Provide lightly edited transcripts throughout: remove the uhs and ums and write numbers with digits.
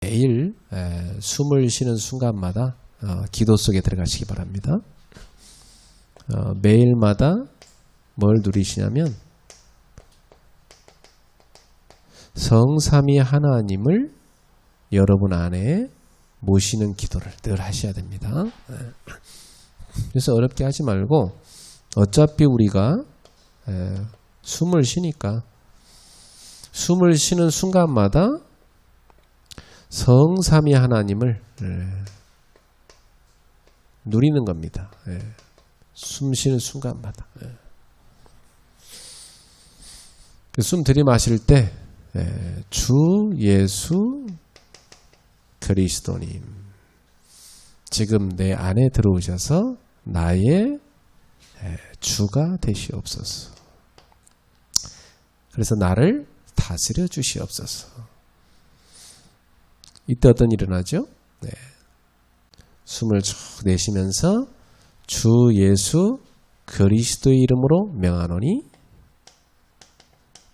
매일 숨을 쉬는 순간마다 기도 속에 들어가시기 바랍니다. 매일마다 뭘 누리시냐면 성삼위 하나님을 여러분 안에 모시는 기도를 늘 하셔야 됩니다. 그래서 어렵게 하지 말고 어차피 우리가 숨을 쉬니까 숨을 쉬는 순간마다 성삼위 하나님을 누리는 겁니다. 숨 쉬는 순간마다. 숨 들이마실 때 주 예수 그리스도님 지금 내 안에 들어오셔서 나의 주가 되시옵소서. 그래서 나를 다스려 주시옵소서. 이때 어떤 일이 일어나죠? 숨을 쭉 내쉬면서 주 예수 그리스도의 이름으로 명하노니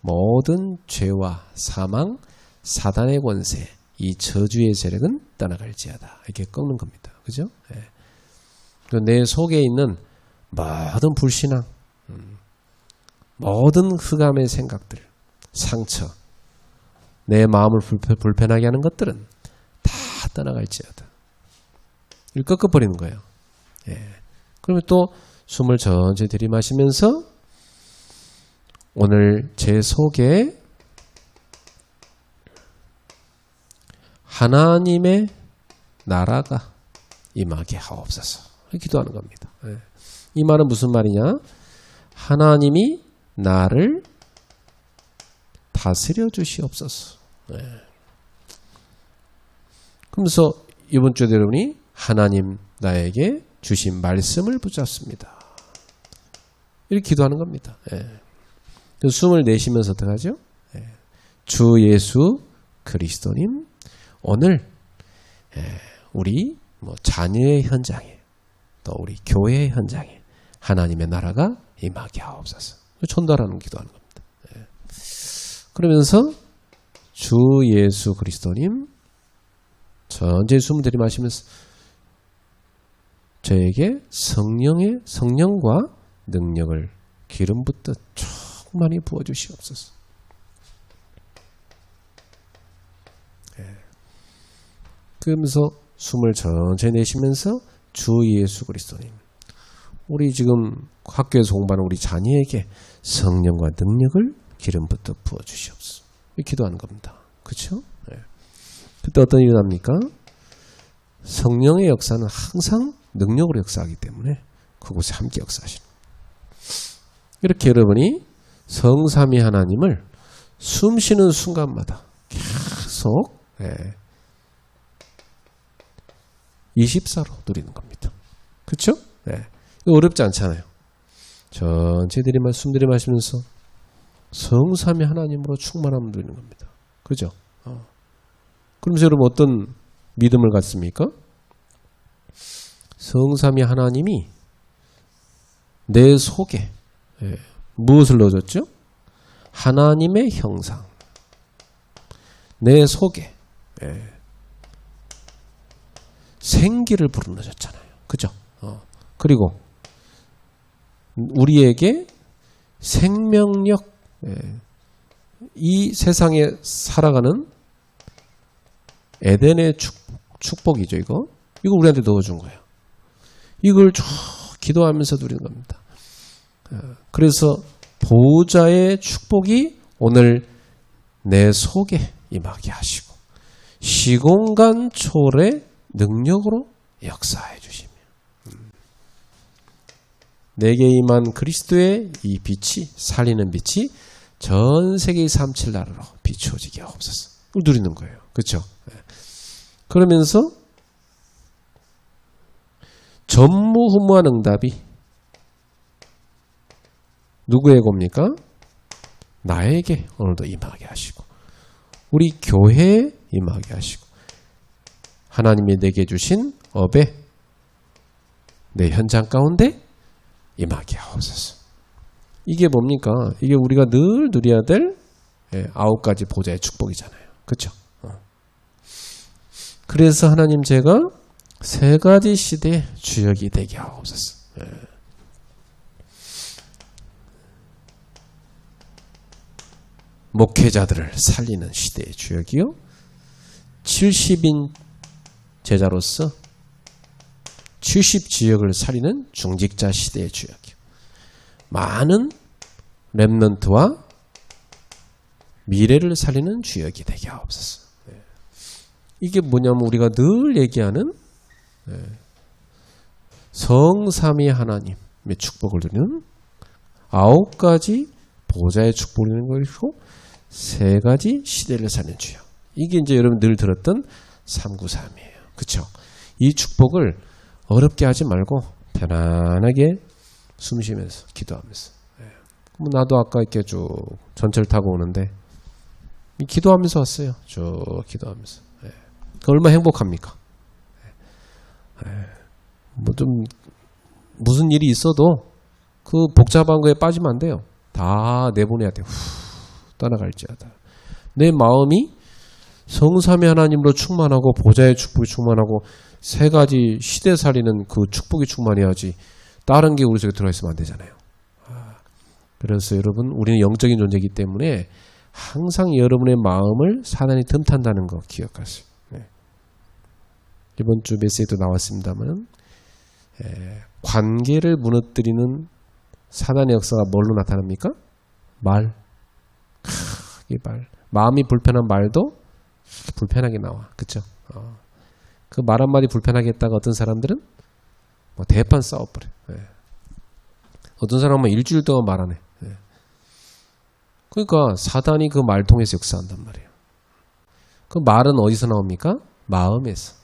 모든 죄와 사망, 사단의 권세, 이 저주의 세력은 떠나갈지어다. 이렇게 꺾는 겁니다. 그죠? 내 속에 있는 모든 불신앙, 모든 흑암의 생각들, 상처, 내 마음을 불편하게 하는 것들은 다 떠나갈지어다. 이걸 꺾어버리는 거예요. 그러면 또 숨을 천천히 들이마시면서 오늘 제 속에 하나님의 나라가 임하게 하옵소서. 기도하는 겁니다. 이 말은 무슨 말이냐? 하나님이 나를 다스려 주시옵소서. 그러면서 이번 주에 여러분이 하나님 나에게 주신 말씀을 붙잡습니다. 이렇게 기도하는 겁니다. 숨을 내쉬면서 어떻게 하죠? 주 예수 그리스도님 오늘 우리 자녀의 현장에 또 우리 교회의 현장에 하나님의 나라가 임하게 하옵소서. 전달하는 기도하는 겁니다. 그러면서 주 예수 그리스도님 천천히 숨을 들이마시면서 저에게 성령과 능력을 기름 붓듯 충만히 부어주시옵소서. 그러면서 숨을 천천히 내쉬면서 주 예수 그리스도님 우리 지금 학교에서 공부하는 우리 자녀에게 성령과 능력을 기름 붓듯 부어주시옵소서. 이렇게 기도하는 겁니다. 그렇죠? 그때 어떤 일이 납니까? 성령의 역사는 항상 능력으로 역사하기 때문에 그곳에 함께 역사하시는 겁니다. 이렇게 여러분이 성삼위 하나님을 숨 쉬는 순간마다 계속 24로 누리는 겁니다. 그렇죠? 이거 어렵지 않잖아요. 천천히 숨 들이마시면서 성삼위 하나님으로 충만함을 누리는 겁니다. 그죠? 그러면서 여러분 어떤 믿음을 갖습니까? 성삼위 하나님이 내 속에 무엇을 넣어줬죠? 하나님의 형상. 내 속에 생기를 불어넣어줬잖아요. 그죠? 그리고 우리에게 생명력, 이 세상에 살아가는 에덴의 축복이죠. 이거 우리한테 넣어준 거예요. 이걸 쭉 기도하면서 누리는 겁니다. 그래서 보호자의 축복이 오늘 내 속에 임하게 하시고 시공간 초월의 능력으로 역사해 주시며 내게 임한 그리스도의 이 빛이 살리는 빛이 전 세계의 3,7 나라로 비추어지게 하옵소서. 이걸 누리는 거예요. 그렇죠? 그러면서 전무후무한 응답이 누구의 겁니까? 나에게 오늘도 임하게 하시고 우리 교회에 임하게 하시고 하나님이 내게 주신 업에 내 현장 가운데 임하게 하옵소서. 이게 뭡니까? 이게 우리가 늘 누려야 될 9가지 보좌의 축복이잖아요. 그렇죠? 그래서 하나님 제가 세 가지 시대의 주역이 되게 하옵소서. 목회자들을 살리는 시대의 주역이요. 70인 제자로서 70 지역을 살리는 중직자 시대의 주역이요. 많은 렘넌트와 미래를 살리는 주역이 되게 하옵소서. 이게 뭐냐면 우리가 늘 얘기하는 성삼위 하나님의 축복을 누리는 9가지 보좌의 축복을 누리는 것이고 3가지 시대를 사는 주역. 이게 이제 여러분 늘 들었던 393이에요. 그렇죠? 이 축복을 어렵게 하지 말고 편안하게 숨 쉬면서 기도하면서. 나도 아까 이렇게 쭉 전철 타고 오는데 기도하면서 왔어요. 쭉 기도하면서. 얼마나 행복합니까? 뭐 좀 무슨 일이 있어도 그 복잡한 거에 빠지면 안 돼요. 다 내보내야 돼요. 떠나갈지어다. 내 마음이 성삼위 하나님으로 충만하고 보좌의 축복이 충만하고 3가지 시대 살리는 그 축복이 충만해야지 다른 게 우리 속에 들어가 있으면 안 되잖아요. 그래서 여러분 우리는 영적인 존재이기 때문에 항상 여러분의 마음을 사단이 틈탄다는 거 기억하세요. 이번 주 메시지도 나왔습니다만 관계를 무너뜨리는 사단의 역사가 뭘로 나타납니까? 말. 이 말. 마음이 불편한 말도 불편하게 나와. 그쵸? 그 말 한마디 불편하게 했다가 어떤 사람들은 뭐 대판 싸워버려. 어떤 사람은 일주일 동안 말 안 해. 그러니까 사단이 그 말 통해서 역사한단 말이에요. 그 말은 어디서 나옵니까? 마음에서.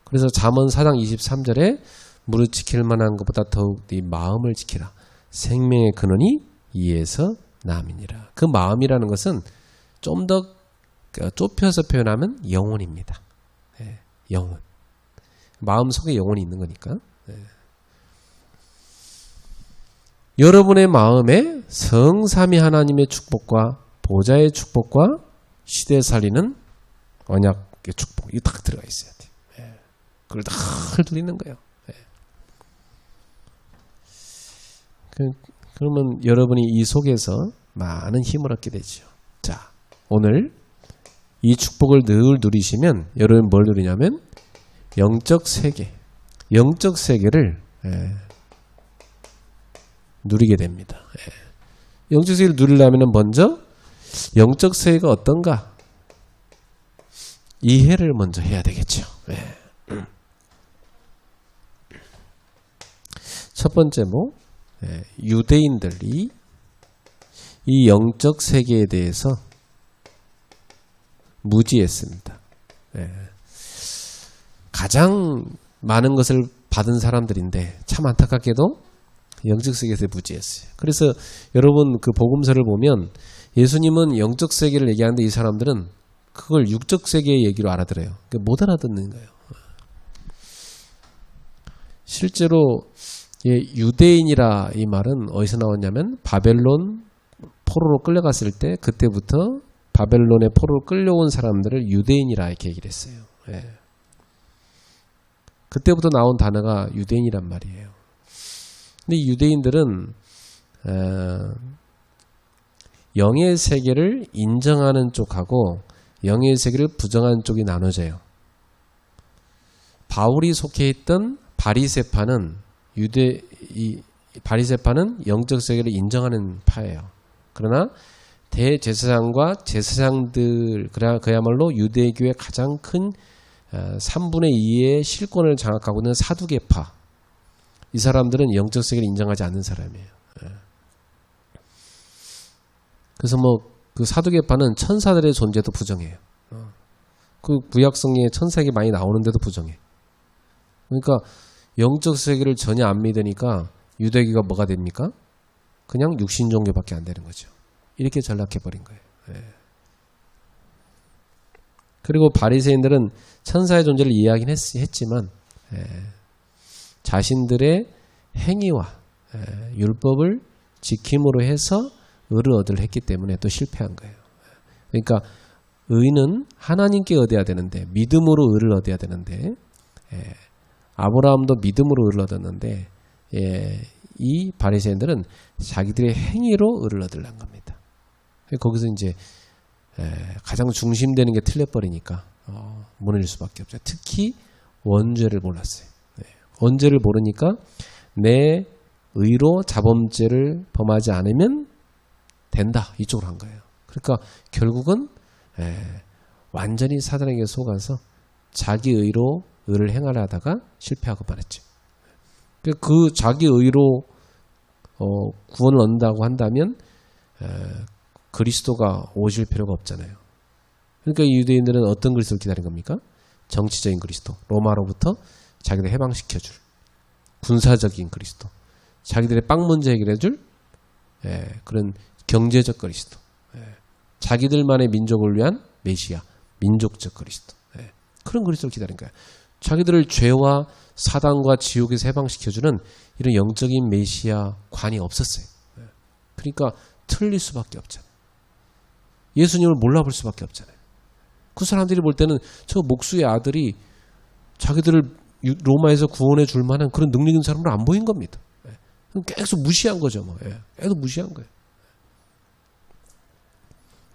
그래서 잠언 4장 23절에 무릇 지킬 만한 것보다 더욱 네 마음을 지키라. 생명의 근원이 이에서 남이니라. 그 마음이라는 것은 좀 더 좁혀서 표현하면 영혼입니다. 영혼. 마음 속에 영혼이 있는 거니까. 여러분의 마음에 성삼위 하나님의 축복과 보좌의 축복과 시대 살리는 언약의 축복, 이거 딱 들어가 있어야 돼요. 그걸 늘 누리는 거예요. 그러면 여러분이 이 속에서 많은 힘을 얻게 되죠. 자, 오늘 이 축복을 늘 누리시면 여러분 뭘 누리냐면 영적 세계, 영적 세계를 누리게 됩니다. 영적 세계를 누리려면 먼저 영적 세계가 어떤가 이해를 먼저 해야 되겠죠. 첫 번째 유대인들이 이 영적 세계에 대해서 무지했습니다. 가장 많은 것을 받은 사람들인데 참 안타깝게도 영적 세계에서 무지했어요. 그래서 여러분 그 복음서를 보면 예수님은 영적 세계를 얘기하는데 이 사람들은 그걸 육적 세계의 얘기로 알아들어요. 못 알아듣는 거예요. 실제로 유대인이라 이 말은 어디서 나왔냐면 바벨론 포로로 끌려갔을 때 그때부터 바벨론의 포로로 끌려온 사람들을 유대인이라 이렇게 얘기를 했어요. 그때부터 나온 단어가 유대인이란 말이에요. 근데 유대인들은 영의 세계를 인정하는 쪽하고 영의 세계를 부정하는 쪽이 나눠져요. 바울이 속해 있던 바리새파는 바리새파는 영적 세계를 인정하는 파예요. 그러나 대제사장과 제사장들 그야말로 유대교의 가장 큰 3분의 2의 실권을 장악하고 있는 사두개파, 이 사람들은 영적 세계를 인정하지 않는 사람이에요. 그래서 그 사두개파는 천사들의 존재도 부정해요. 그 구약성경에 천사에게 많이 나오는데도 부정해. 그러니까 영적 세계를 전혀 안 믿으니까 유대교가 뭐가 됩니까? 그냥 육신 종교밖에 안 되는 거죠. 이렇게 전락해버린 거예요. 그리고 바리새인들은 천사의 존재를 이해하긴 했지만 자신들의 행위와 율법을 지킴으로 해서 의를 얻으려 했기 때문에 또 실패한 거예요. 그러니까 의는 하나님께 얻어야 되는데, 믿음으로 의를 얻어야 되는데, 아브라함도 믿음으로 의를 얻었는데, 이 바리새인들은 자기들의 행위로 의를 얻으려는 겁니다. 거기서 이제 가장 중심되는 게 틀려버리니까 무너질 수밖에 없죠. 특히 원죄를 몰랐어요. 원죄를 모르니까 내 의로 자범죄를 범하지 않으면 된다, 이쪽으로 한 거예요. 그러니까 결국은 완전히 사단에게 속아서 자기 의로 의를 행하려 하다가 실패하고 말았죠. 그 자기 의로 구원을 얻는다고 한다면 그리스도가 오실 필요가 없잖아요. 그러니까 유대인들은 어떤 그리스도를 기다린 겁니까? 정치적인 그리스도, 로마로부터 자기들 해방시켜줄 군사적인 그리스도, 자기들의 빵 문제 해결해줄 그런 경제적 그리스도, 자기들만의 민족을 위한 메시아, 민족적 그리스도, 그런 그리스도를 기다린 거야. 자기들을 죄와 사단과 지옥에서 해방시켜주는 이런 영적인 메시아 관이 없었어요. 그러니까 틀릴 수밖에 없잖아요. 예수님을 몰라볼 수밖에 없잖아요. 그 사람들이 볼 때는 저 목수의 아들이 자기들을 로마에서 구원해 줄 만한 그런 능력 있는 사람으로 안 보인 겁니다. 계속 무시한 거죠. 계속 무시한 거예요.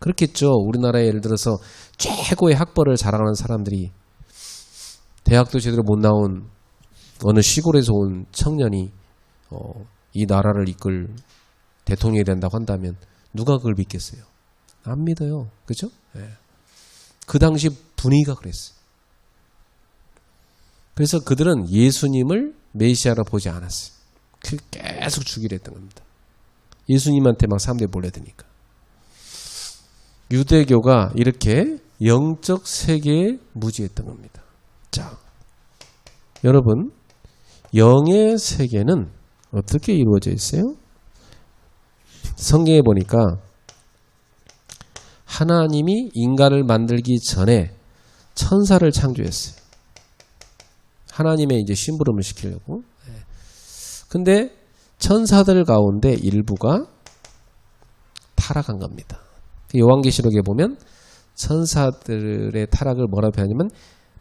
그렇겠죠. 우리나라에 예를 들어서 최고의 학벌을 자랑하는 사람들이 대학도 제대로 못 나온 어느 시골에서 온 청년이 이 나라를 이끌 대통령이 된다고 한다면 누가 그걸 믿겠어요? 안 믿어요. 그죠? 그 당시 분위기가 그랬어요. 그래서 그들은 예수님을 메시아로 보지 않았어요. 계속 죽이려 했던 겁니다. 예수님한테 막 사람들이 몰려드니까. 유대교가 이렇게 영적 세계에 무지했던 겁니다. 자, 여러분, 영의 세계는 어떻게 이루어져 있어요? 성경에 보니까 하나님이 인간을 만들기 전에 천사를 창조했어요. 하나님의 이제 심부름을 시키려고. 근데 천사들 가운데 일부가 타락한 겁니다. 요한계시록에 보면 천사들의 타락을 뭐라고 표현하냐면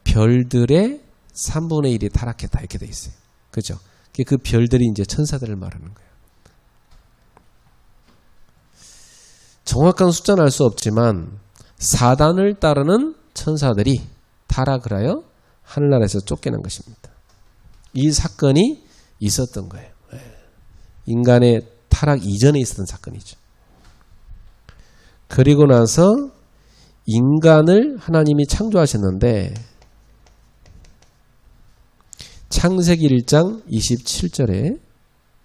별들의 3분의 1이 타락했다, 이렇게 돼 있어요. 그죠? 그 별들이 이제 천사들을 말하는 거예요. 정확한 숫자는 알 수 없지만 사단을 따르는 천사들이 타락을 하여 하늘나라에서 쫓겨난 것입니다. 이 사건이 있었던 거예요. 인간의 타락 이전에 있었던 사건이죠. 그리고 나서 인간을 하나님이 창조하셨는데 창세기 1장 27절에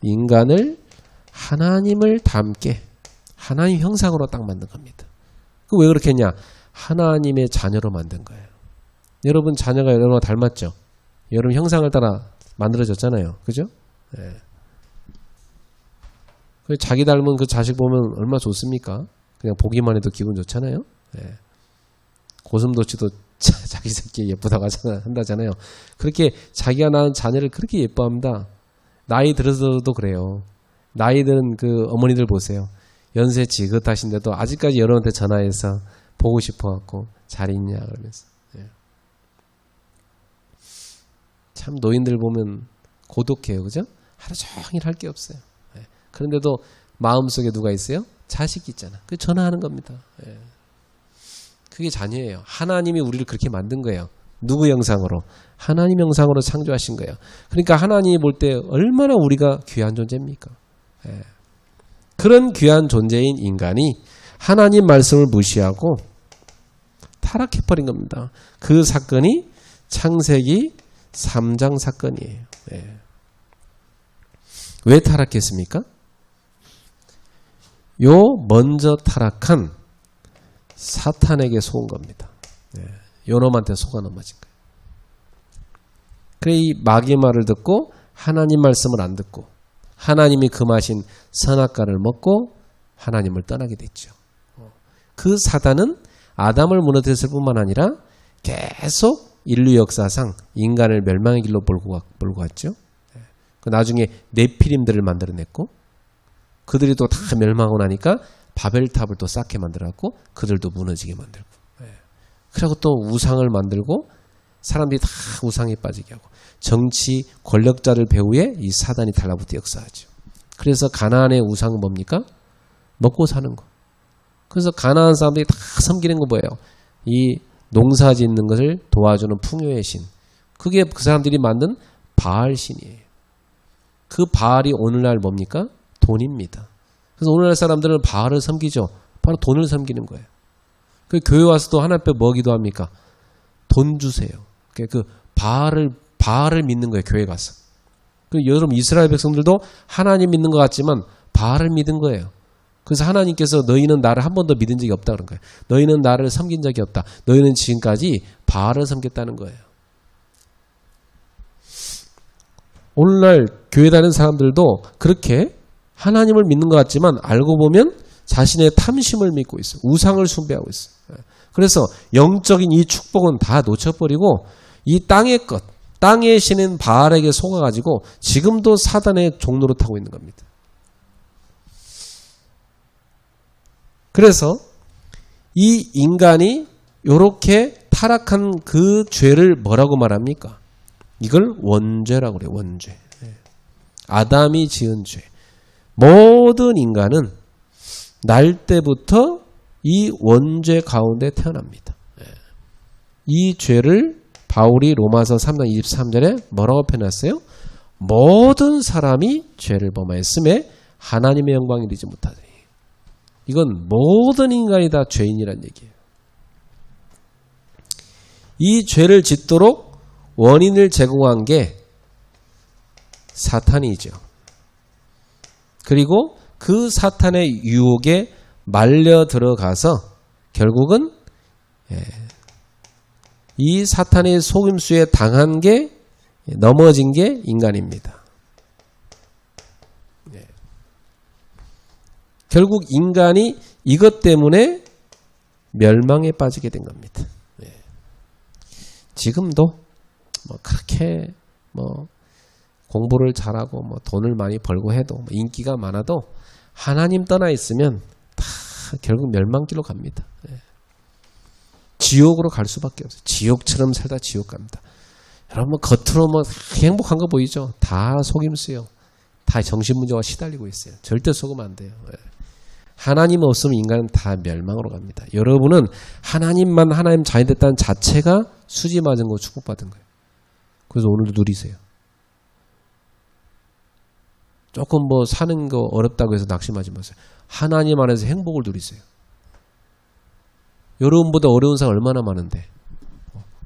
인간을 하나님을 닮게 하나님 형상으로 딱 만든 겁니다. 왜 그렇게 했냐? 하나님의 자녀로 만든 거예요. 여러분 자녀가 여러분과 닮았죠? 여러분 형상을 따라 만들어졌잖아요. 그죠? 자기 닮은 그 자식 보면 얼마나 좋습니까? 그냥 보기만 해도 기분 좋잖아요. 고슴도치도 자기 새끼 예쁘다고 한다잖아요. 그렇게 자기가 낳은 자녀를 그렇게 예뻐합니다. 나이 들어서도 그래요. 나이 든 그 어머니들 보세요. 연세 지긋하신데도 아직까지 여러분한테 전화해서 보고 싶어갖고 잘 있냐 그러면서. 참 노인들 보면 고독해요. 그죠? 하루 종일 할 게 없어요. 그런데도 마음속에 누가 있어요? 자식이 있잖아. 그 전화하는 겁니다. 그게 자녀예요. 하나님이 우리를 그렇게 만든 거예요. 누구 형상으로? 하나님 형상으로 창조하신 거예요. 그러니까 하나님이 볼 때 얼마나 우리가 귀한 존재입니까? 그런 귀한 존재인 인간이 하나님 말씀을 무시하고 타락해버린 겁니다. 그 사건이 창세기 3장 사건이에요. 왜 타락했습니까? 요 먼저 타락한 사탄에게 속은 겁니다. 요놈한테 속아 넘어진 거예요. 그래 이 마귀의 말을 듣고 하나님 말씀을 안 듣고 하나님이 금하신 선악과를 먹고 하나님을 떠나게 됐죠. 그 사단은 아담을 무너뜨렸을 뿐만 아니라 계속 인류 역사상 인간을 멸망의 길로 몰고 갔죠. 나중에 네피림들을 만들어냈고 그들이 또 다 멸망하고 나니까 바벨탑을 또 쌓게 만들었고 그들도 무너지게 만들고. 그리고 또 우상을 만들고 사람들이 다 우상에 빠지게 하고 정치 권력자들 배후에 이 사단이 달라붙어 역사하죠. 그래서 가나안의 우상은 뭡니까? 먹고 사는 거. 그래서 가나안 사람들이 다 섬기는 거 뭐예요? 이 농사 짓는 것을 도와주는 풍요의 신. 그게 그 사람들이 만든 바알 신이에요. 그 바알이 오늘날 뭡니까? 돈입니다. 그래서 오늘날 사람들은 바알을 섬기죠. 바로 돈을 섬기는 거예요. 그 교회 와서도 하나님 앞에 뭐 기도합니까? 돈 주세요. 그 바알을 믿는 거예요. 교회 가서. 그 여러분 이스라엘 백성들도 하나님 믿는 것 같지만 바알을 믿은 거예요. 그래서 하나님께서 너희는 나를 한 번도 믿은 적이 없다 그런 거예요. 너희는 나를 섬긴 적이 없다. 너희는 지금까지 바알을 섬겼다는 거예요. 오늘날 교회 다니는 사람들도 그렇게 하나님을 믿는 것 같지만 알고 보면 자신의 탐심을 믿고 있어요. 우상을 숭배하고 있어요. 그래서 영적인 이 축복은 다 놓쳐버리고 이 땅의 것, 땅의 신인 바알에게 속아가지고 지금도 사단의 종로로 타고 있는 겁니다. 그래서 이 인간이 이렇게 타락한 그 죄를 뭐라고 말합니까? 이걸 원죄라고 그래요. 원죄. 아담이 지은 죄. 모든 인간은 날 때부터 이 원죄 가운데 태어납니다. 이 죄를 바울이 로마서 3장 23절에 뭐라고 표현했어요? 모든 사람이 죄를 범하였음에 하나님의 영광이 이르지 못하더니. 이건 모든 인간이 다 죄인이란 얘기예요. 이 죄를 짓도록 원인을 제공한 게 사탄이죠. 그리고 그 사탄의 유혹에 말려 들어가서 결국은 이 사탄의 속임수에 당한 게 넘어진 게 인간입니다. 결국 인간이 이것 때문에 멸망에 빠지게 된 겁니다. 지금도 뭐 그렇게 뭐 공부를 잘하고 뭐 돈을 많이 벌고 해도 뭐 인기가 많아도 하나님 떠나 있으면 다 결국 멸망길로 갑니다. 지옥으로 갈 수밖에 없어요. 지옥처럼 살다 지옥 갑니다. 여러분 겉으로 뭐 행복한 거 보이죠? 다 속임수요. 다 정신문제와 시달리고 있어요. 절대 속으면 안 돼요. 하나님 없으면 인간은 다 멸망으로 갑니다. 여러분은 하나님만 하나님 자녀 됐다는 자체가 수지 맞은 거 축복받은 거예요. 그래서 오늘도 누리세요. 조금 뭐 사는 거 어렵다고 해서 낙심하지 마세요. 하나님 안에서 행복을 누리세요. 여러분보다 어려운 사람 얼마나 많은데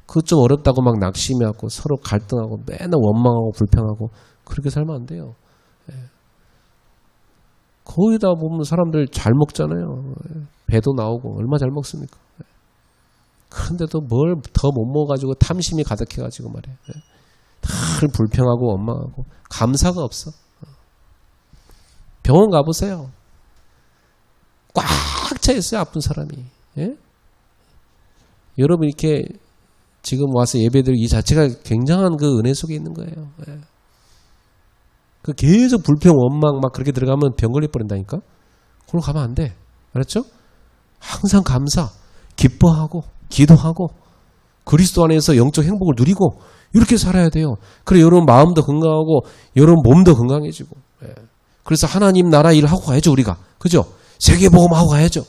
그거 좀 어렵다고 막 낙심해갖고 서로 갈등하고 맨날 원망하고 불평하고 그렇게 살면 안 돼요. 거기다 보면 사람들 잘 먹잖아요. 배도 나오고 얼마나 잘 먹습니까? 그런데도 뭘 더 못 먹어가지고 탐심이 가득해가지고 말이에요. 다 불평하고 원망하고 감사가 없어. 병원 가보세요. 꽉 차 있어요. 아픈 사람이. 예? 여러분 이렇게 지금 와서 예배드리고 이 자체가 굉장한 그 은혜 속에 있는 거예요. 예. 그 계속 불평, 원망 막 그렇게 들어가면 병 걸릴 뻔한다니까. 그걸로 가면 안 돼. 알았죠? 항상 감사, 기뻐하고 기도하고 그리스도 안에서 영적 행복을 누리고 이렇게 살아야 돼요. 그래 여러분 마음도 건강하고 여러분 몸도 건강해지고. 예. 그래서 하나님 나라 일 하고 가야죠 우리가. 그죠? 세계복음 하고 가야죠.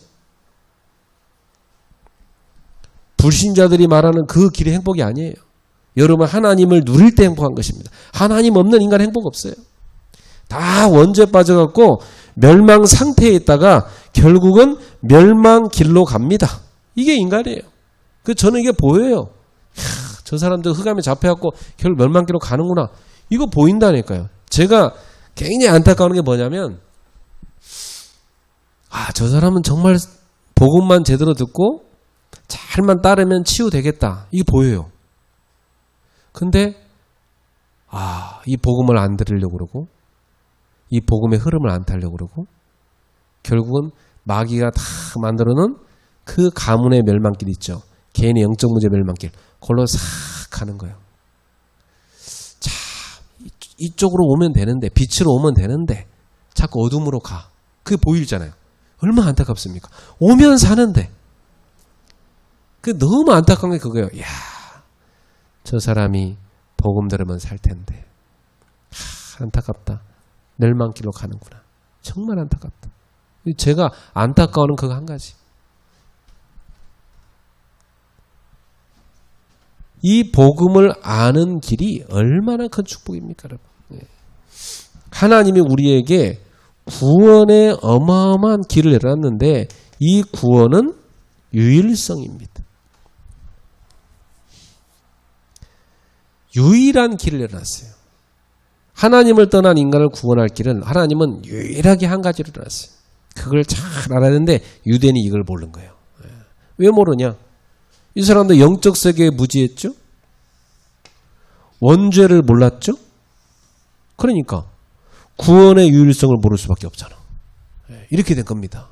불신자들이 말하는 그 길이 행복이 아니에요. 여러분 하나님을 누릴 때 행복한 것입니다. 하나님 없는 인간 행복 없어요. 다 원죄에 빠져갖고 멸망 상태에 있다가 결국은 멸망 길로 갑니다. 이게 인간이에요. 저는 이게 보여요. 저 사람들 흑암에 잡혀갖고 결국 멸망 길로 가는구나. 이거 보인다니까요. 제가 굉장히 안타까운 게 뭐냐면 저 사람은 정말 복음만 제대로 듣고 잘만 따르면 치유되겠다. 이게 보여요. 근데 이 복음을 안 들으려고 그러고 이 복음의 흐름을 안 타려고 그러고 결국은 마귀가 다 만들어놓은 그 가문의 멸망길 있죠. 개인의 영적 문제 멸망길. 그걸로 싹 가는 거예요. 자, 이쪽으로 오면 되는데 빛으로 오면 되는데 자꾸 어둠으로 가. 그게 보이잖아요. 얼마나 안타깝습니까? 오면 사는데 그 너무 안타까운 게 그거예요. 야, 저 사람이 복음 들으면 살 텐데. 안타깝다. 멸망길로 가는구나. 정말 안타깝다. 제가 안타까워하는 그거 한 가지. 이 복음을 아는 길이 얼마나 큰 축복입니까, 여러분. 하나님이 우리에게 구원의 어마어마한 길을 열었는데 이 구원은 유일성입니다. 유일한 길을 열어놨어요. 하나님을 떠난 인간을 구원할 길은 하나님은 유일하게 한 가지를 열어놨어요. 그걸 잘 알아야 되는데 유대인이 이걸 모르는 거예요. 왜 모르냐? 이 사람도 영적 세계에 무지했죠? 원죄를 몰랐죠? 그러니까 구원의 유일성을 모를 수밖에 없잖아. 이렇게 된 겁니다.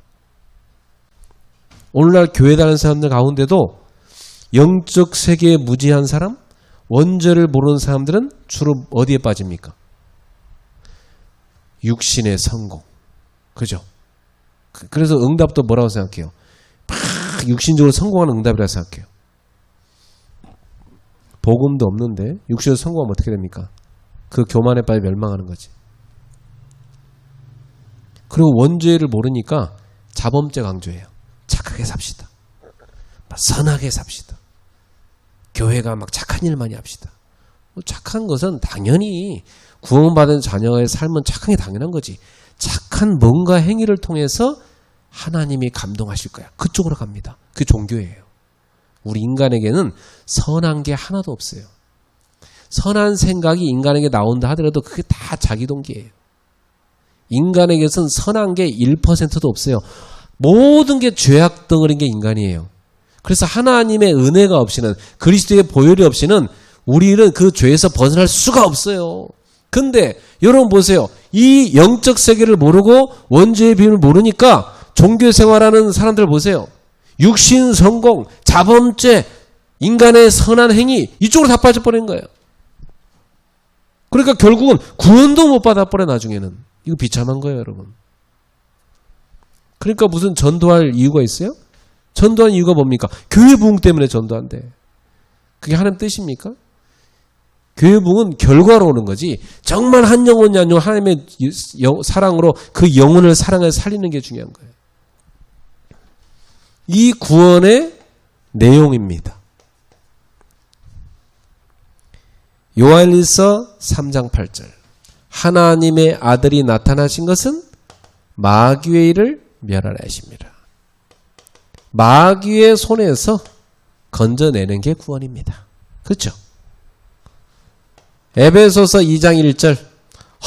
오늘날 교회 다니는 사람들 가운데도 영적 세계에 무지한 사람, 원죄를 모르는 사람들은 주로 어디에 빠집니까? 육신의 성공. 그죠? 그래서 응답도 뭐라고 생각해요? 막 육신적으로 성공하는 응답이라고 생각해요. 복음도 없는데 육신으로 성공하면 어떻게 됩니까? 그 교만에 빠져 멸망하는 거지. 그리고 원죄를 모르니까 자범죄 강조해요. 착하게 삽시다. 선하게 삽시다. 교회가 막 착한 일 많이 합시다. 착한 것은 당연히 구원받은 자녀의 삶은 착한 게 당연한 거지. 착한 뭔가 행위를 통해서 하나님이 감동하실 거야. 그쪽으로 갑니다. 그게 종교예요. 우리 인간에게는 선한 게 하나도 없어요. 선한 생각이 인간에게 나온다 하더라도 그게 다 자기 동기예요. 인간에게서는 선한 게 1%도 없어요. 모든 게 죄악 덩어리인 게 인간이에요. 그래서 하나님의 은혜가 없이는, 그리스도의 보혈이 없이는 우리는 그 죄에서 벗어날 수가 없어요. 근데 여러분 보세요. 이 영적 세계를 모르고 원죄의 비밀을 모르니까 종교 생활하는 사람들 보세요. 육신 성공, 자범죄, 인간의 선한 행위, 이쪽으로 다 빠져버린 거예요. 그러니까 결국은 구원도 못 받아버려. 나중에는. 이거 비참한 거예요, 여러분. 그러니까 무슨 전도할 이유가 있어요? 전도한 이유가 뭡니까? 교회 부흥 때문에 전도한대. 그게 하나님 뜻입니까? 교회 부흥은 결과로 오는 거지. 정말 한 영혼이 아니고 하나님의 사랑으로 그 영혼을 사랑해서 살리는 게 중요한 거예요. 이 구원의 내용입니다. 요한일서 3장 8절. 하나님의 아들이 나타나신 것은 마귀의 일을 멸하려 하십니다. 마귀의 손에서 건져내는 게 구원입니다. 그렇죠? 에베소서 2장 1절.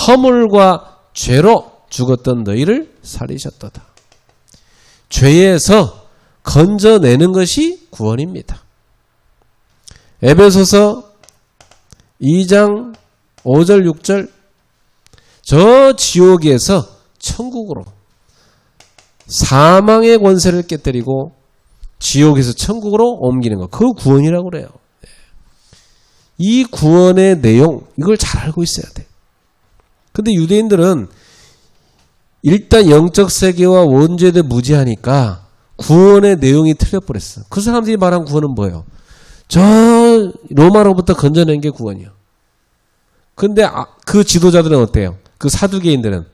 허물과 죄로 죽었던 너희를 살리셨도다. 죄에서 건져내는 것이 구원입니다. 에베소서 2장 5절 6절. 저 지옥에서 천국으로 사망의 권세를 깨뜨리고 지옥에서 천국으로 옮기는 것. 그거 구원이라고 그래요. 이 구원의 내용, 이걸 잘 알고 있어야 돼. 근데 유대인들은 일단 영적 세계와 원죄에 무지하니까 구원의 내용이 틀려버렸어. 그 사람들이 말한 구원은 뭐예요? 저 로마로부터 건져낸 게 구원이요. 근데 그 지도자들은 어때요? 그 사두개인들은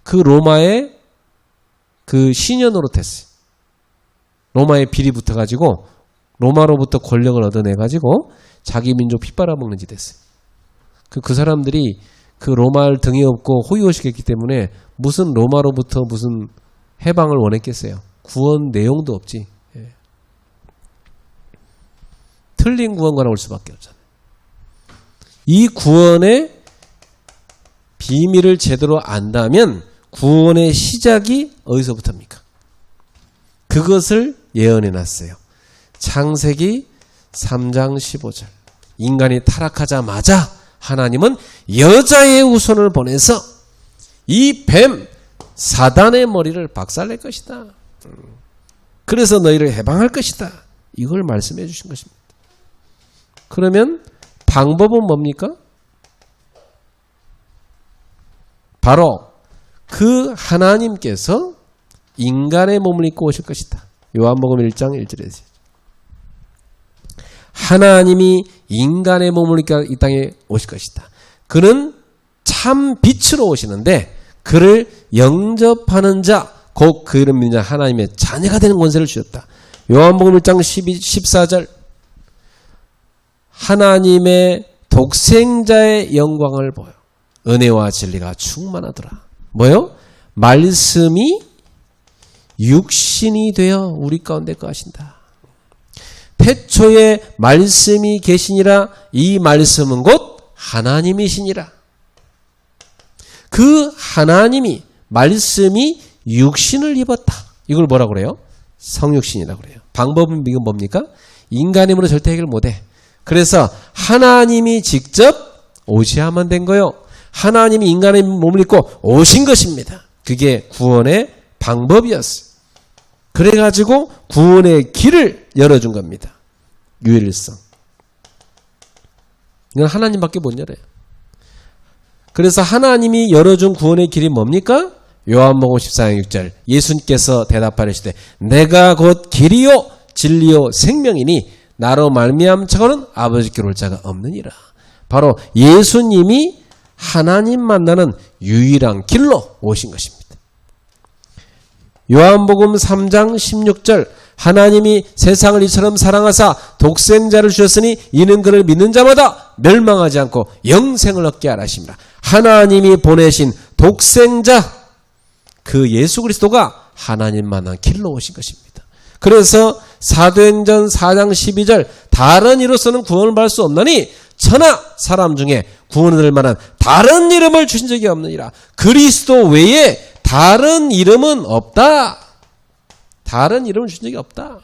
그 로마의 그 신현으로 됐어요. 로마에 비리 붙어가지고 로마로부터 권력을 얻어내가지고 자기 민족 피 빨아먹는 짓 됐어요. 그 사람들이 그 로마를 등에 업고 호위호식했기 때문에 무슨 로마로부터 무슨 해방을 원했겠어요. 구원 내용도 없지. 예. 틀린 구원과 나올 수밖에 없잖아요. 이 구원의 비밀을 제대로 안다면 구원의 시작이 어디서부터입니까? 그것을 예언해놨어요. 창세기 3장 15절. 인간이 타락하자마자 하나님은 여자의 후손을 보내서 이 뱀 사단의 머리를 박살낼 것이다. 그래서 너희를 해방할 것이다. 이걸 말씀해 주신 것입니다. 그러면 방법은 뭡니까? 바로 그 하나님께서 인간의 몸을 입고 오실 것이다. 요한복음 1장 1절에 하나님이 인간의 몸을 입고 이 땅에 오실 것이다. 그는 참 빛으로 오시는데 그를 영접하는 자, 곧 그 이름 믿는 자 하나님의 자녀가 되는 권세를 주셨다. 요한복음 1장 14절 하나님의 독생자의 영광을 보여 은혜와 진리가 충만하더라. 뭐요? 말씀이 육신이 되어 우리 가운데 거하신다. 태초에 말씀이 계시니라. 이 말씀은 곧 하나님이시니라. 그 하나님이 말씀이 육신을 입었다. 이걸 뭐라고 그래요? 성육신이라고 그래요. 방법은 이건 뭡니까? 인간의 힘으로 절대 해결 못해. 그래서 하나님이 직접 오셔야만 된 거요. 하나님이 인간의 몸을 입고 오신 것입니다. 그게 구원의 방법이었어요. 그래가지고 구원의 길을 열어준 겁니다. 유일성. 이건 하나님밖에 못 열어요. 그래서 하나님이 열어준 구원의 길이 뭡니까? 요한복음 14장 6절 예수님께서 대답하시되 내가 곧 길이요 진리요 생명이니 나로 말미암은 자고는 아버지께로 올 자가 없느니라. 바로 예수님이 하나님 만나는 유일한 길로 오신 것입니다. 요한복음 3장 16절 하나님이 세상을 이처럼 사랑하사 독생자를 주셨으니 이는 그를 믿는 자마다 멸망하지 않고 영생을 얻게 하라 하심이라. 하나님이 보내신 독생자 그 예수 그리스도가 하나님 만난 길로 오신 것입니다. 그래서 사도행전 4장 12절 다른 이로서는 구원을 받을 수 없나니 천하 사람 중에 구원을 얻을 만한 다른 이름을 주신 적이 없느니라. 그리스도 외에 다른 이름은 없다. 다른 이름을 주신 적이 없다.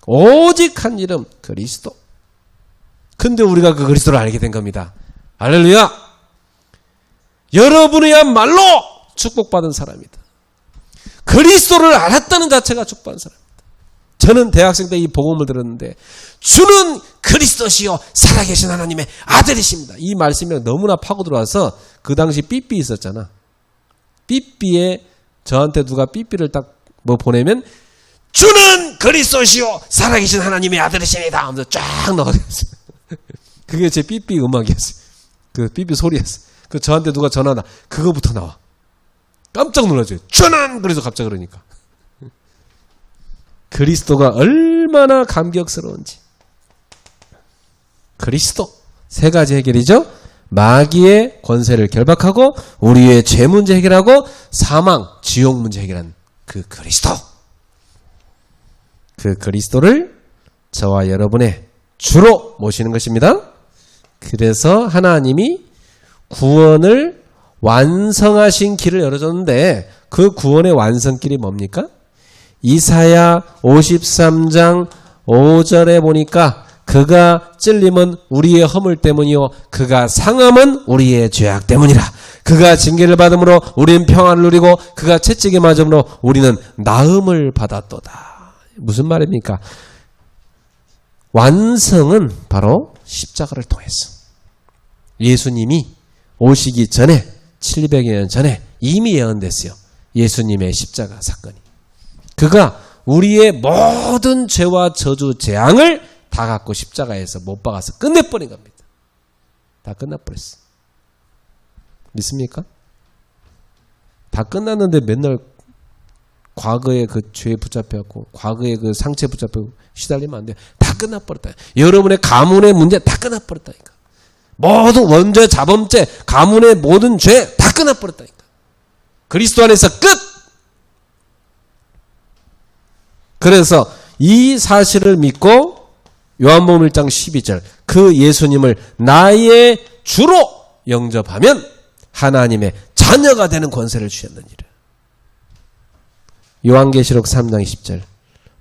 오직 한 이름 그리스도. 근데 우리가 그 그리스도를 알게 된 겁니다. 할렐루야. 여러분이야말로 축복받은 사람이다. 그리스도를 알았다는 자체가 축복받은 사람입니다. 저는 대학생 때 이 복음을 들었는데 주는 그리스도시요 살아계신 하나님의 아들이십니다. 이 말씀이 너무나 파고 들어와서 그 당시 삐삐 있었잖아. 삐삐에 저한테 누가 삐삐를 딱 뭐 보내면 주는 그리스도시요 살아계신 하나님의 아들이십니다 하면서 쫙 나와있어요. 그게 제 삐삐 음악이었어요. 그 삐삐 소리였어요. 그 저한테 누가 전화나 그거부터 나와. 깜짝 놀라죠. 주는 그래서 갑자기 그러니까. 그리스도가 얼마나 감격스러운지. 그리스도 세 가지 해결이죠. 마귀의 권세를 결박하고 우리의 죄 문제 해결하고 사망, 지옥 문제 해결한 그 그리스도. 그 그리스도를 저와 여러분의 주로 모시는 것입니다. 그래서 하나님이 구원을 완성하신 길을 열어줬는데 그 구원의 완성길이 뭡니까? 이사야 53장 5절에 보니까 그가 찔림은 우리의 허물 때문이요 그가 상함은 우리의 죄악 때문이라. 그가 징계를 받음으로 우리는 평안을 누리고 그가 채찍에 맞음으로 우리는 나음을 받았도다. 무슨 말입니까? 완성은 바로 십자가를 통해서 예수님이 오시기 전에 700여 년 전에 이미 예언됐어요. 예수님의 십자가 사건이. 그가 우리의 모든 죄와 저주 재앙을 다 갖고 십자가에서 못 박아서 끝내버린 겁니다. 다 끝나버렸어. 믿습니까? 다 끝났는데 맨날 과거의 그 죄에 붙잡혀갖고 과거의 그 상처에 붙잡혀 시달리면 안 돼요. 다 끝나버렸다. 여러분의 가문의 문제 다 끝나버렸다니까. 모든 원죄, 자범죄, 가문의 모든 죄 다 끝나버렸다니까. 그리스도 안에서 끝! 그래서 이 사실을 믿고 요한복음 1장 12절 그 예수님을 나의 주로 영접하면 하나님의 자녀가 되는 권세를 주셨느니라. 요한계시록 3장 20절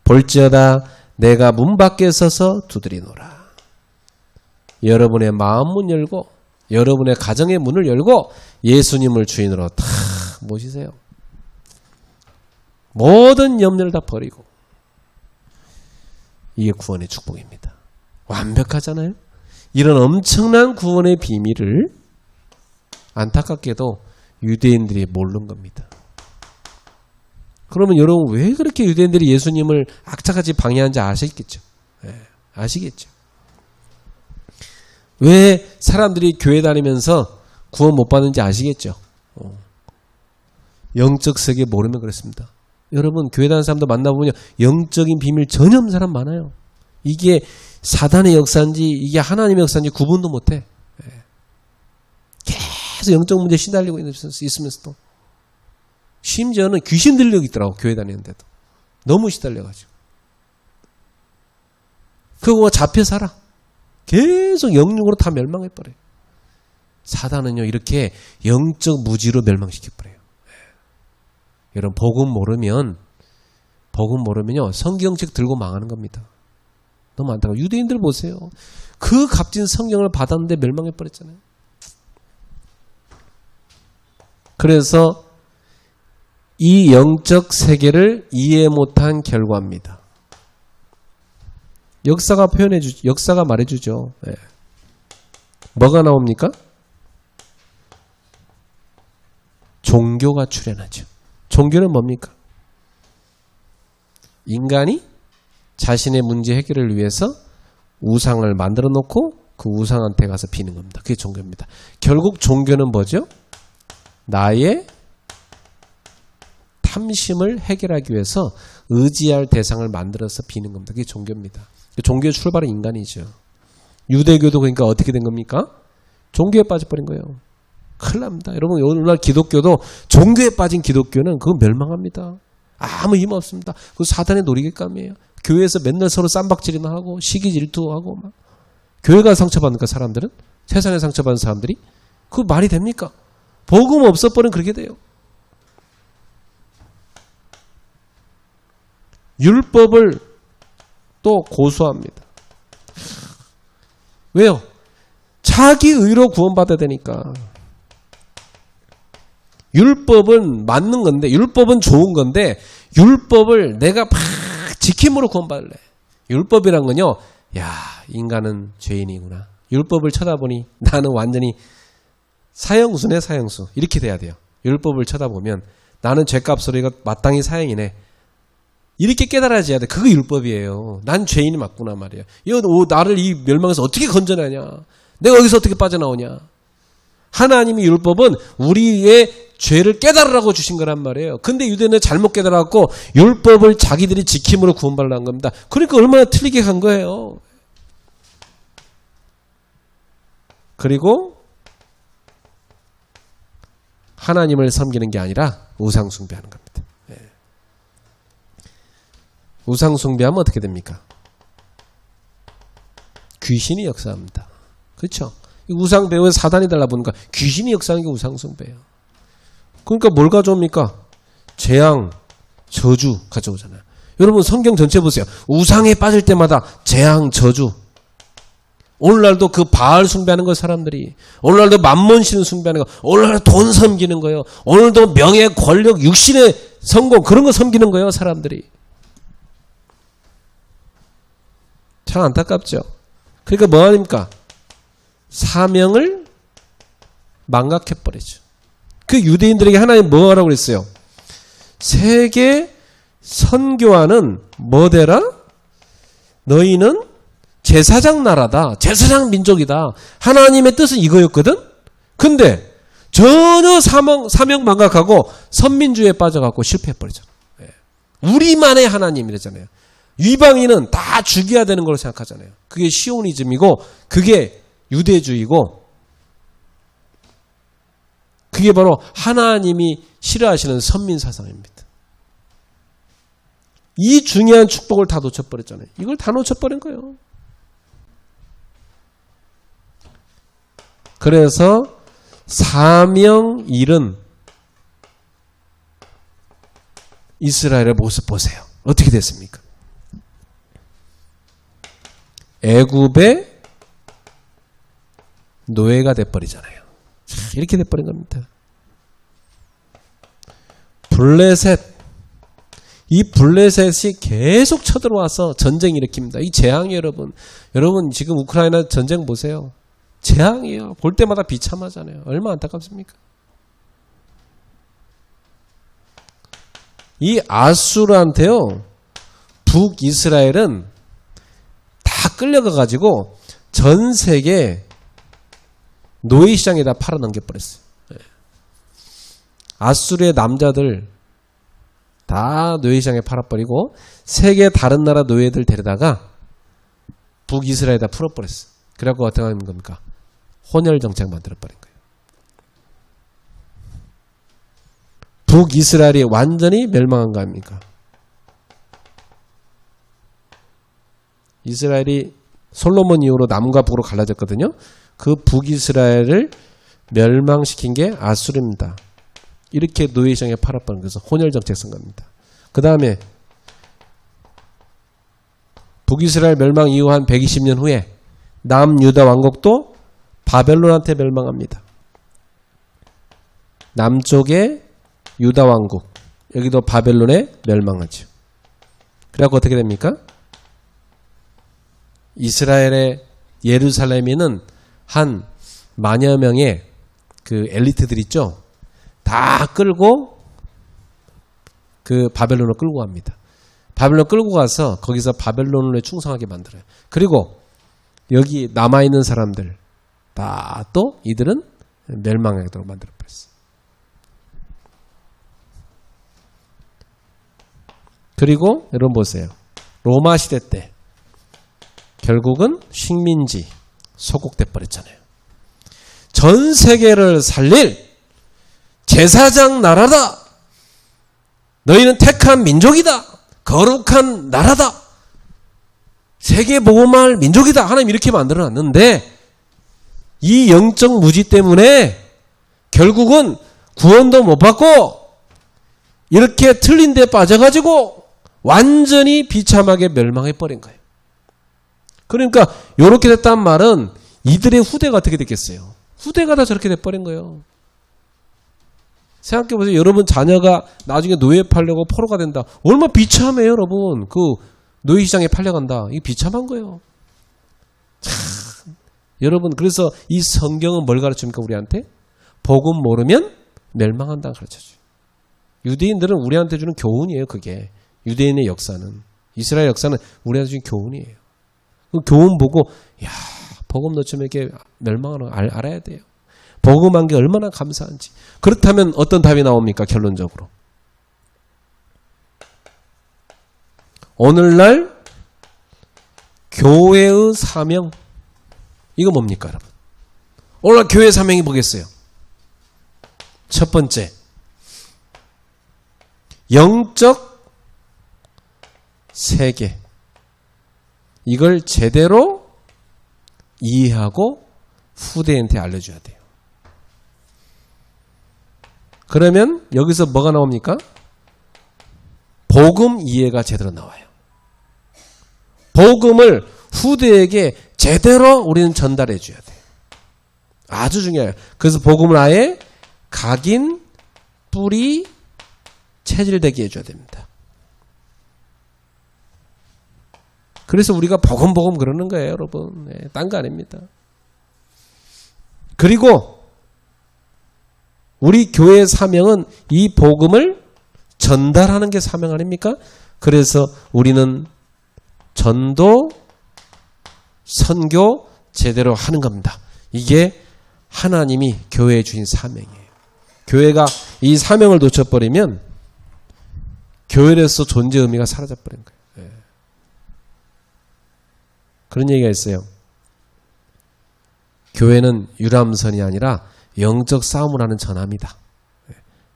볼지어다 내가 문 밖에 서서 두드리노라. 여러분의 마음 문 열고 여러분의 가정의 문을 열고 예수님을 주인으로 다 모시세요. 모든 염려를 다 버리고. 이게 구원의 축복입니다. 완벽하잖아요. 이런 엄청난 구원의 비밀을 안타깝게도 유대인들이 모르는 겁니다. 그러면 여러분 왜 그렇게 유대인들이 예수님을 악착같이 방해하는지 아시겠죠? 네, 아시겠죠? 왜 사람들이 교회 다니면서 구원 못 받는지 아시겠죠? 영적 세계 모르면 그렇습니다. 여러분 교회 다니는 사람도 만나보면 영적인 비밀 전혀 없는 사람 많아요. 이게 사단의 역사인지 이게 하나님의 역사인지 구분도 못해. 계속 영적 문제에 시달리고 있으면서도 심지어는 귀신 들리고 있더라고 교회 다니는데도 너무 시달려가지고 그거 잡혀 살아. 계속 영육으로 다 멸망해버려요. 사단은요 이렇게 영적 무지로 멸망시켜버려요. 여러분 복음 모르면요 성경책 들고 망하는 겁니다. 너무 안타까워요. 유대인들 보세요. 그 값진 성경을 받았는데 멸망해버렸잖아요. 그래서 이 영적 세계를 이해 못한 결과입니다. 역사가 말해주죠. 네. 뭐가 나옵니까? 종교가 출현하죠. 종교는 뭡니까? 인간이 자신의 문제 해결을 위해서 우상을 만들어 놓고 그 우상한테 가서 비는 겁니다. 그게 종교입니다. 결국 종교는 뭐죠? 나의 탐심을 해결하기 위해서 의지할 대상을 만들어서 비는 겁니다. 그게 종교입니다. 종교의 출발은 인간이죠. 유대교도 그러니까 어떻게 된 겁니까? 종교에 빠져버린 거예요. 큰일 납니다. 여러분 오늘날 기독교도 종교에 빠진 기독교는 그건 멸망합니다. 아무 힘 없습니다. 그 사단의 놀이개감이에요. 교회에서 맨날 서로 쌈박질이나 하고 시기 질투하고 막. 교회가 상처받으니까 사람들은 세상에 상처받은 사람들이 그 말이 됩니까? 복음 없어버리면 그렇게 돼요. 율법을 또 고수합니다. 왜요? 자기 의로 구원받아야 되니까. 율법은 맞는 건데 율법은 좋은 건데 율법을 내가 막 지킴으로 구원받을래. 율법이란 건요. 야 인간은 죄인이구나. 율법을 쳐다보니 나는 완전히 사형수네 사형수. 이렇게 돼야 돼요. 율법을 쳐다보면 나는 죄값으로 이거 마땅히 사형이네. 이렇게 깨달아져야 돼. 그게 율법이에요. 난 죄인이 맞구나 말이에요. 이거 나를 이 멸망에서 어떻게 건져내냐. 내가 여기서 어떻게 빠져나오냐. 하나님의 율법은 우리의 죄를 깨달으라고 주신 거란 말이에요. 근데 유대인은 잘못 깨달았고 율법을 자기들이 지킴으로 구원받으려는 겁니다. 그러니까 얼마나 틀리게 간 거예요. 그리고 하나님을 섬기는 게 아니라 우상 숭배하는 겁니다. 우상 숭배하면 어떻게 됩니까? 귀신이 역사합니다. 그렇죠? 우상 배우에 사단이 달라붙으니까 귀신이 역사하는 게 우상 숭배예요. 그러니까 뭘 가져옵니까? 재앙, 저주 가져오잖아요. 여러분 성경 전체 보세요. 우상에 빠질 때마다 재앙, 저주. 오늘날도 그 바알 숭배하는 거 사람들이. 오늘날도 만몬신 숭배하는 거. 오늘날도 돈 섬기는 거예요. 오늘도 명예, 권력, 육신의 성공 그런 거 섬기는 거예요. 사람들이. 참 안타깝죠. 그러니까 뭐 아닙니까? 사명을 망각해버리죠. 그 유대인들에게 하나님 뭐 하라고 그랬어요? 세계 선교하는 뭐 되라? 너희는 제사장 나라다. 제사장 민족이다. 하나님의 뜻은 이거였거든? 근데 전혀 사명 망각하고 선민주의에 빠져갖고 실패해버리잖아요. 우리만의 하나님이랬잖아요. 이방인은 다 죽여야 되는 걸로 생각하잖아요. 그게 시오니즘이고 그게 유대주의고 그게 바로 하나님이 싫어하시는 선민사상입니다. 이 중요한 축복을 다 놓쳐버렸잖아요. 이걸 다 놓쳐버린 거예요. 그래서 사명 잃은 이스라엘의 모습 보세요. 어떻게 됐습니까? 애굽의 노예가 돼버리잖아요. 이렇게 돼버린 겁니다. 블레셋, 이 블레셋이 계속 쳐들어와서 전쟁 일으킵니다. 이 재앙이에요, 여러분. 여러분 지금 우크라이나 전쟁 보세요. 재앙이에요. 볼 때마다 비참하잖아요. 얼마나 안타깝습니까? 이 아수르한테요, 북이스라엘은 다 끌려가가지고 전 세계 노예시장에다 팔아넘겨버렸어요. 아수르의 남자들 다 노예시장에 팔아버리고 세계 다른 나라 노예들 데려다가 북이스라엘에다 풀어버렸어요. 그래갖고 어떻게 하는 겁니까? 혼혈정책 만들어버린 거예요. 북이스라엘이 완전히 멸망한 거 아닙니까? 이스라엘이 솔로몬 이후로 남과 북으로 갈라졌거든요. 그 북이스라엘을 멸망시킨 게 아수르입니다. 이렇게 노예시장에 팔아버린 거죠. 혼혈정책 쓴 겁니다. 그 다음에 북이스라엘 멸망 이후 한 120년 후에 남유다 왕국도 바벨론한테 멸망합니다. 남쪽의 유다 왕국, 여기도 바벨론에 멸망하죠. 그래갖고 어떻게 됩니까? 이스라엘의 예루살렘에는 한 만여 명의 그 엘리트들 있죠. 다 끌고 그 바벨론을 끌고 갑니다. 바벨론 끌고 가서 거기서 바벨론을 충성하게 만들어요. 그리고 여기 남아있는 사람들 다 또 이들은 멸망하도록 만들어버렸어요. 그리고 여러분 보세요. 로마 시대 때 결국은 식민지 소국돼 버렸잖아요. 전 세계를 살릴 제사장 나라다. 너희는 택한 민족이다. 거룩한 나라다. 세계 복음할 민족이다. 하나님 이렇게 만들어놨는데 이 영적 무지 때문에 결국은 구원도 못 받고 이렇게 틀린 데 빠져가지고 완전히 비참하게 멸망해버린 거예요. 그러니까 이렇게 됐단 말은 이들의 후대가 어떻게 됐겠어요? 후대가 다 저렇게 돼버린 거예요. 생각해보세요. 여러분 자녀가 나중에 노예 팔려고 포로가 된다. 얼마나 비참해요, 여러분. 그 노예시장에 팔려간다. 이게 비참한 거예요. 참, 여러분 그래서 이 성경은 뭘 가르칩니까 우리한테? 복음 모르면 멸망한다 가르쳐줘요. 유대인들은 우리한테 주는 교훈이에요. 그게 유대인의 역사는, 이스라엘 역사는 우리한테 주는 교훈이에요. 그 교훈 보고 야 복음 놓치면 이렇게 멸망하는 거 알아야 돼요. 복음한 게 얼마나 감사한지. 그렇다면 어떤 답이 나옵니까? 결론적으로 오늘날 교회의 사명, 이거 뭡니까 여러분? 오늘날 교회의 사명이 뭐겠어요? 첫 번째, 영적 세계, 이걸 제대로 이해하고 후대인한테 알려줘야 돼요. 그러면 여기서 뭐가 나옵니까? 복음 이해가 제대로 나와요. 복음을 후대에게 제대로 우리는 전달해 줘야 돼요. 아주 중요해요. 그래서 복음을 아예 각인, 뿌리, 체질되게 해줘야 됩니다. 그래서 우리가 복음 그러는 거예요, 여러분. 네, 딴 거 아닙니다. 그리고 우리 교회의 사명은 이 복음을 전달하는 게 사명 아닙니까? 그래서 우리는 전도, 선교 제대로 하는 겁니다. 이게 하나님이 교회에 주신 사명이에요. 교회가 이 사명을 놓쳐버리면 교회로서 존재 의미가 사라져버린 거예요. 네. 그런 얘기가 있어요. 교회는 유람선이 아니라 영적 싸움을 하는 전함이다.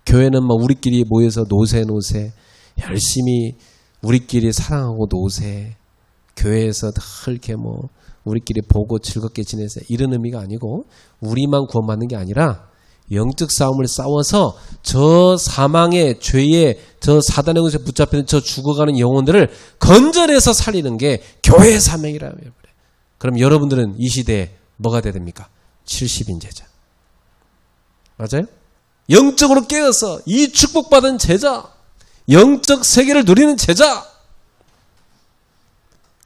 교회는 뭐 우리끼리 모여서 노세 열심히 우리끼리 사랑하고 노세, 교회에서 늘 이렇게 뭐 우리끼리 보고 즐겁게 지내세요. 이런 의미가 아니고 우리만 구원받는 게 아니라 영적 싸움을 싸워서 저 사망의 죄에 저 사단의 것에 붙잡히는 저 죽어가는 영혼들을 건져내서 살리는 게 교회의 사명이라며. 그럼 여러분들은 이 시대에 뭐가 돼야 됩니까? 70인 제자. 맞아요? 영적으로 깨어서 이 축복받은 제자, 영적 세계를 누리는 제자.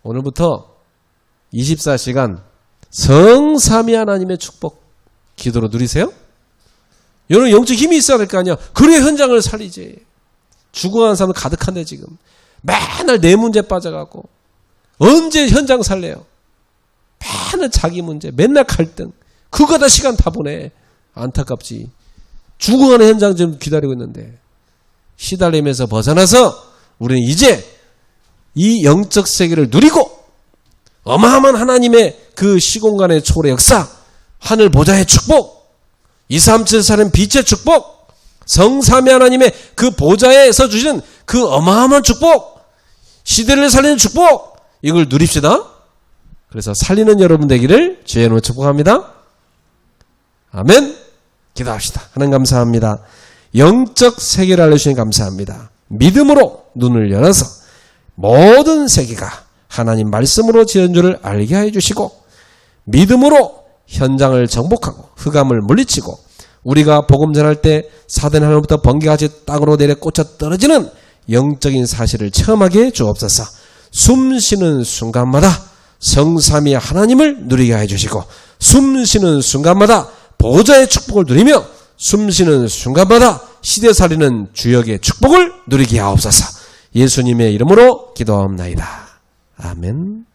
오늘부터 24시간 성삼위 하나님의 축복 기도로 누리세요. 여러분 영적 힘이 있어야 될 거 아니야. 그래야 현장을 살리지. 죽어가는 사람들 가득한데 지금 맨날 내 문제 빠져가고 언제 현장 살래요. 맨날 자기 문제, 맨날 갈등. 그거 다 시간 다 보내. 안타깝지. 죽어가는 현장 좀 기다리고 있는데 시달림에서 벗어나서 우리는 이제 이 영적 세계를 누리고 어마어마한 하나님의 그 시공간의 초월의 역사, 하늘 보좌의 축복, 237살은 빛의 축복, 성삼위 하나님의 그 보좌에서 주시는 그 어마어마한 축복, 시대를 살리는 축복, 이걸 누립시다. 그래서 살리는 여러분 되기를 주의 이름으로 축복합니다. 아멘. 기도합시다. 하나님 감사합니다. 영적 세계를 알려주시니 감사합니다. 믿음으로 눈을 열어서 모든 세계가 하나님 말씀으로 지은 줄을 알게 해주시고 믿음으로 현장을 정복하고 흑암을 물리치고 우리가 복음 전할 때 사단 하늘부터 번개같이 땅으로 내려 꽂혀 떨어지는 영적인 사실을 체험하게 주옵소서. 숨 쉬는 순간마다 성삼위 하나님을 누리게 해주시고 숨 쉬는 순간마다 보좌의 축복을 누리며 숨 쉬는 순간마다 시대 살리는 주역의 축복을 누리게 하옵소서. 예수님의 이름으로 기도하옵나이다. 아멘.